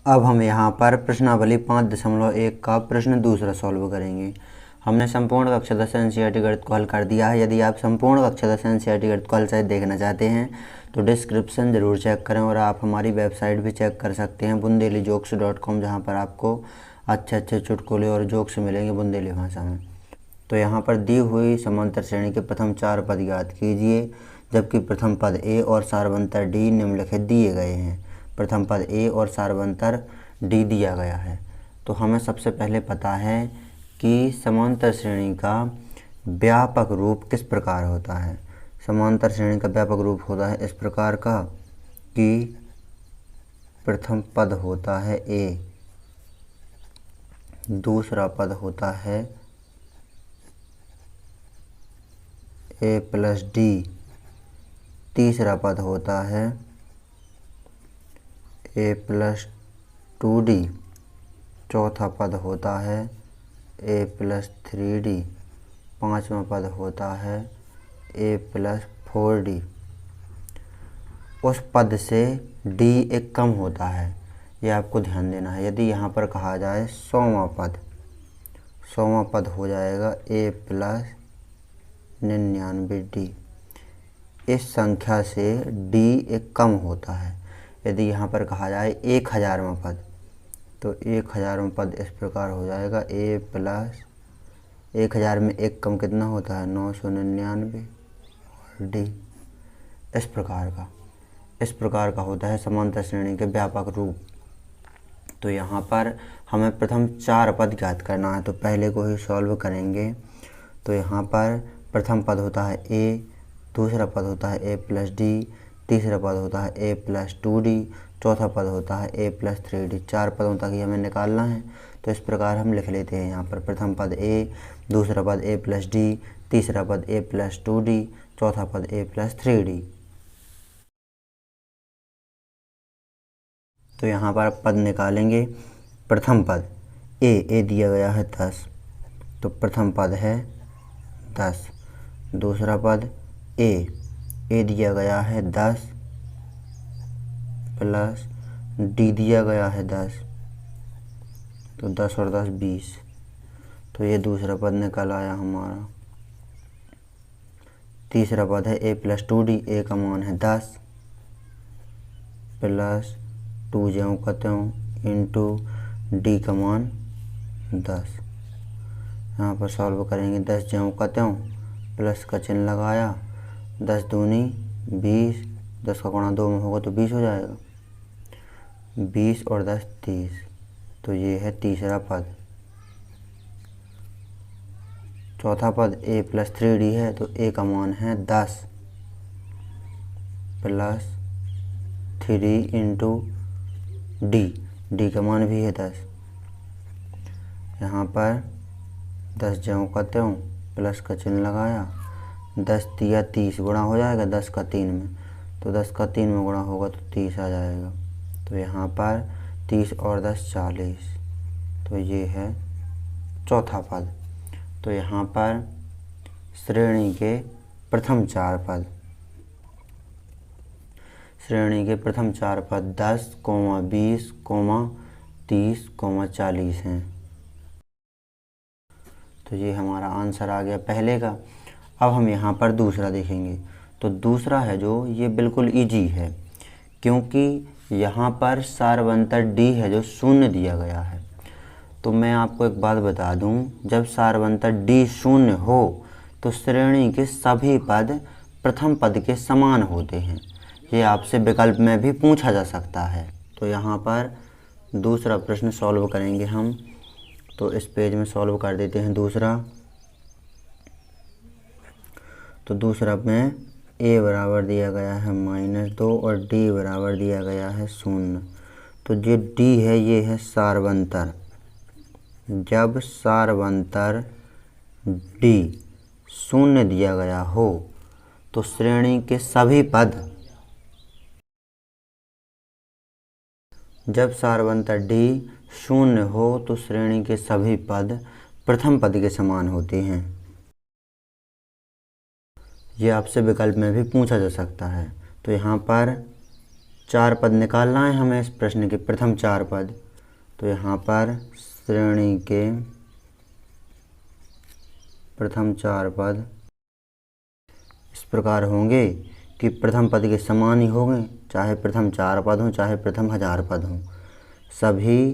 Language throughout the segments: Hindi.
अब हम यहाँ पर प्रश्नावली 5.1 का प्रश्न दूसरा सॉल्व करेंगे। हमने संपूर्ण कक्षा 10 एनसीईआरटी गणित को हल कर दिया है। यदि आप संपूर्ण कक्षा 10 एनसीईआरटी गणित को हल सहित देखना चाहते हैं तो डिस्क्रिप्शन ज़रूर चेक करें और आप हमारी वेबसाइट भी चेक कर सकते हैं bundelijokes.com, जहाँ पर आपको अच्छे अच्छे चुटकुले और जोक्स मिलेंगे बुंदेली भाषा में। तो यहाँ पर दी हुई समांतर श्रेणी के प्रथम 4 पद ज्ञात कीजिए, जबकि प्रथम पद ए और सारवंतर डी निम्नलिखित दिए गए हैं। प्रथम पद ए और सारवंतर डी दिया गया है। तो हमें सबसे पहले पता है कि समांतर श्रेणी का व्यापक रूप किस प्रकार होता है। समांतर श्रेणी का व्यापक रूप होता है इस प्रकार का कि प्रथम पद होता है ए, दूसरा पद होता है ए प्लस डी, तीसरा पद होता है ए प्लस 2d, चौथा पद होता है ए प्लस 3d, पांचवा पद होता है ए प्लस 4d। उस पद से d एक कम होता है, ये आपको ध्यान देना है। यदि यहाँ पर कहा जाए 100वां पद हो जाएगा ए प्लस 99d। इस संख्या से d एक कम होता है। यदि यहाँ पर कहा जाए 1000वां पद, तो 1000वां पद इस प्रकार हो जाएगा ए प्लस 1000 में एक कम कितना होता है 999 और डी। इस प्रकार का होता है समांतर श्रेणी के व्यापक रूप। तो यहाँ पर हमें प्रथम 4 पद ज्ञात करना है, तो पहले को ही सॉल्व करेंगे। तो यहाँ पर प्रथम पद होता है ए, दूसरा पद होता है ए प्लस डी, तीसरा पद होता है ए प्लस 2d, चौथा पद होता है ए प्लस 3d। 4 पदों तक ही हमें निकालना है। तो इस प्रकार हम लिख लेते हैं यहाँ पर प्रथम पद ए, दूसरा पद ए प्लस डी, तीसरा पद ए प्लस 2d, चौथा पद ए प्लस 3d। तो यहाँ पर पद निकालेंगे। प्रथम पद ए दिया गया है 10, तो प्रथम पद है 10। दूसरा पद ए दिया गया है 10 प्लस डी दिया गया है 10, तो 10 और 10 20। तो ये दूसरा पद निकल आया हमारा। तीसरा पद है ए प्लस 2d, ए का मान है 10 प्लस 2 ज्यों का त्यों इंटू डी का मान 10। यहाँ पर सॉल्व करेंगे। 10 ज्यों का त्यों, प्लस का चिन्ह लगाया, 10 दूनी 20, 10 का गुणा 2 में होगा तो 20 हो जाएगा। 20 और 10 30। तो ये है तीसरा पद। चौथा पद ए प्लस 3d है, तो ए का मान है 10 प्लस 3 इंटू डी का मान भी है 10। यहाँ पर 10 ज्यों का त्यों, प्लस का चिन्ह लगाया, 10 तिया 30 गुणा हो जाएगा 10 का 3 में, तो 10 का 3 में गुणा होगा तो 30 आ जाएगा। तो यहाँ पर 30 और 10 40। तो ये है चौथा पद। तो यहाँ पर श्रेणी के प्रथम 4 पद 10, 20, 30, 40 हैं। तो ये हमारा आंसर आ गया पहले का। अब हम यहाँ पर दूसरा देखेंगे। तो दूसरा है जो ये बिल्कुल इजी है, क्योंकि यहाँ पर सारवंतर डी है जो 0 दिया गया है। तो मैं आपको एक बात बता दूँ, जब सारवंतर डी 0 हो तो श्रेणी के सभी पद प्रथम पद के समान होते हैं। ये आपसे विकल्प में भी पूछा जा सकता है। तो यहाँ पर दूसरा प्रश्न सॉल्व करेंगे हम। तो इस पेज में सॉल्व कर देते हैं दूसरा। तो दूसरा में ए बराबर दिया गया है -2 और डी बराबर दिया गया है 0। तो जो डी है ये है सारवंतर। जब सारवंतर डी 0 दिया गया हो तो श्रेणी के सभी पद, जब सारवंतर डी 0 हो तो श्रेणी के सभी पद प्रथम पद के समान होते हैं। ये आपसे विकल्प में भी पूछा जा सकता है। तो यहाँ पर चार पद निकालना है हमें इस प्रश्न के, प्रथम चार पद। तो यहाँ पर श्रेणी के प्रथम चार पद इस प्रकार होंगे कि प्रथम पद के समान ही होंगे, चाहे प्रथम चार पद हों चाहे प्रथम 1000 पद हों, सभी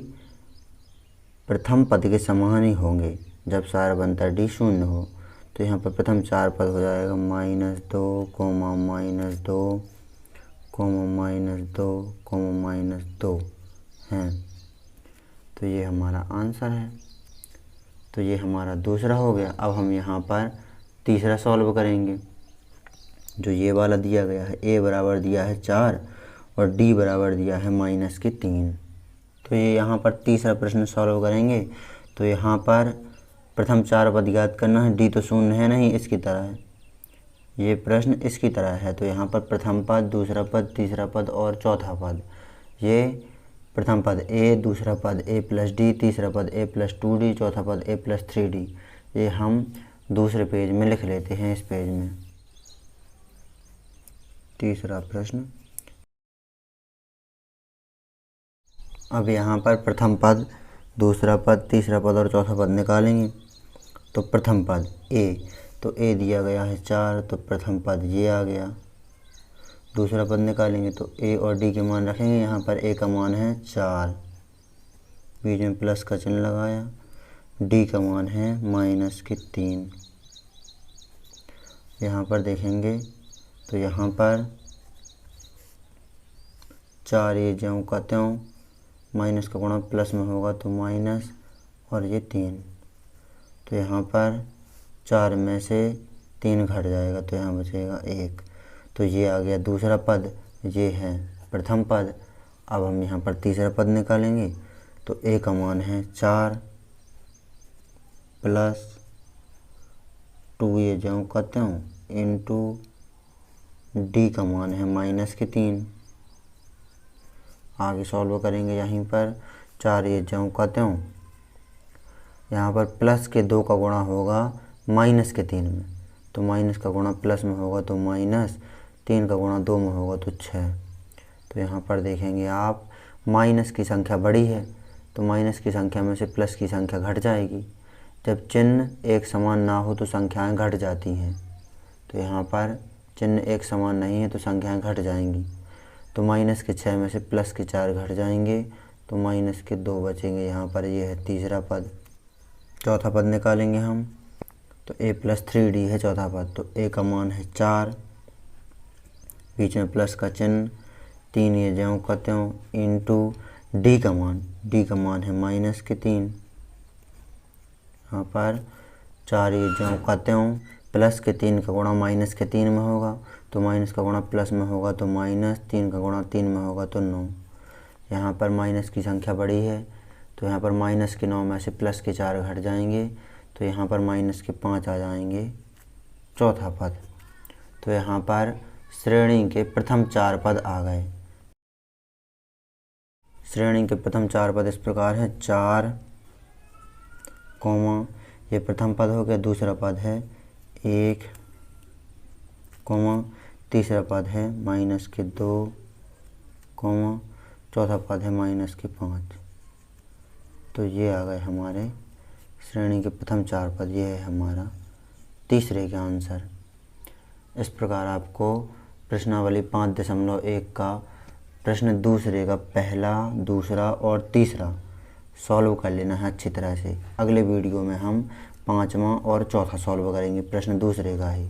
प्रथम पद के समान ही होंगे जब सारबंता डी शून्य हो। तो यहाँ पर प्रथम चार पद हो जाएगा -2, -2, -2, -2 हैं। तो ये हमारा आंसर है। तो ये हमारा दूसरा हो गया। अब हम यहाँ पर तीसरा सॉल्व करेंगे। जो ये वाला दिया गया है, a बराबर दिया है 4 और d बराबर दिया है -3। तो ये यहाँ पर तीसरा प्रश्न सॉल्व करेंगे। तो यहाँ पर प्रथम चार पद याद करना है, d तो शून्य है नहीं, इसकी तरह है। ये प्रश्न इसकी तरह है। तो यहाँ पर प्रथम पद, दूसरा पद, तीसरा पद और चौथा पद, ये प्रथम पद a, दूसरा पद a + d, तीसरा पद a + 2d, चौथा पद a + 3d, ये हम दूसरे पेज में लिख लेते हैं। इस पेज में तीसरा प्रश्न। अब यहाँ पर प्रथम पद, दूसरा पद, तीसरा पद और चौथा पद निकालेंगे। तो प्रथम पद a, तो a दिया गया है 4, तो प्रथम पद ये आ गया। दूसरा पद निकालेंगे तो a और d के मान रखेंगे। यहाँ पर a का मान है 4, बीच में प्लस का चिन्ह लगाया, d का मान है -3। यहाँ पर देखेंगे तो यहाँ पर 4 ये ज्यों का त्यों, माइनस का गुणा प्लस में होगा तो माइनस, और ये 3। तो यहाँ पर 4 में से 3 घट जाएगा तो यहाँ बचेगा 1। तो ये आ गया दूसरा पद, ये है प्रथम पद। अब हम यहाँ पर तीसरा पद निकालेंगे। तो a का मान है 4 + 2 ये ज्यों का त्यों इंटू d का मान है -3। आगे सॉल्व करेंगे। यहीं पर 4 ये ज्यों का त्यों, यहाँ पर प्लस के 2 का गुणा होगा -3 में, तो माइनस का गुणा प्लस में होगा तो माइनस, 3 का गुणा 2 में होगा तो 6। तो यहाँ पर देखेंगे आप, माइनस की संख्या बड़ी है तो माइनस की संख्या में से प्लस की संख्या घट जाएगी। जब चिन्ह एक समान ना हो तो संख्याएं घट जाती हैं। तो यहाँ पर चिन्ह एक समान नहीं है तो संख्याएं घट जाएंगी। तो माइनस के 6 में से प्लस के 4 घट जाएंगे तो माइनस के 2 बचेंगे। यहाँ पर ये है तीसरा पद। चौथा पद निकालेंगे हम। तो a + 3d है चौथा पद। तो a का मान है 4, बीच में प्लस का चिन्ह, 3 ये ज्यों का त्यों इंटू d का मान है -3। यहाँ पर 4 ये ज्यों का त्यों, प्लस के 3 का गुणा -3 में होगा तो माइनस का गुणा प्लस में होगा तो माइनस, 3 का गुणा 3 में होगा तो 9। यहाँ पर माइनस की संख्या बड़ी है तो यहाँ पर -9 में से प्लस के 4 घट जाएंगे तो यहाँ पर -5 आ जाएंगे। चौथा पद। तो यहाँ पर श्रेणी के प्रथम 4 पद आ गए। श्रेणी के प्रथम 4 पद इस प्रकार है 4, ये प्रथम पद हो गया। दूसरा पद है 1, तीसरा पद है -2, चौथा पद है -5। तो ये आ गए हमारे श्रेणी के प्रथम 4 पद। ये है हमारा तीसरे का आंसर। इस प्रकार आपको प्रश्नावली 5.1 का प्रश्न दूसरे का पहला, दूसरा और तीसरा सॉल्व कर लेना है अच्छी तरह से। अगले वीडियो में हम 5वां और चौथा सॉल्व करेंगे प्रश्न दूसरे का ही।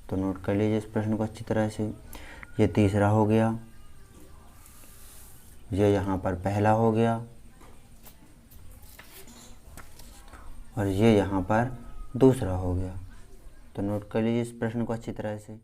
तो नोट कर लीजिए इस प्रश्न को अच्छी तरह से। ये तीसरा हो गया, ये यहाँ पर पहला हो गया और ये यहाँ पर दूसरा हो गया। तो नोट कर लीजिए इस प्रश्न को अच्छी तरह से।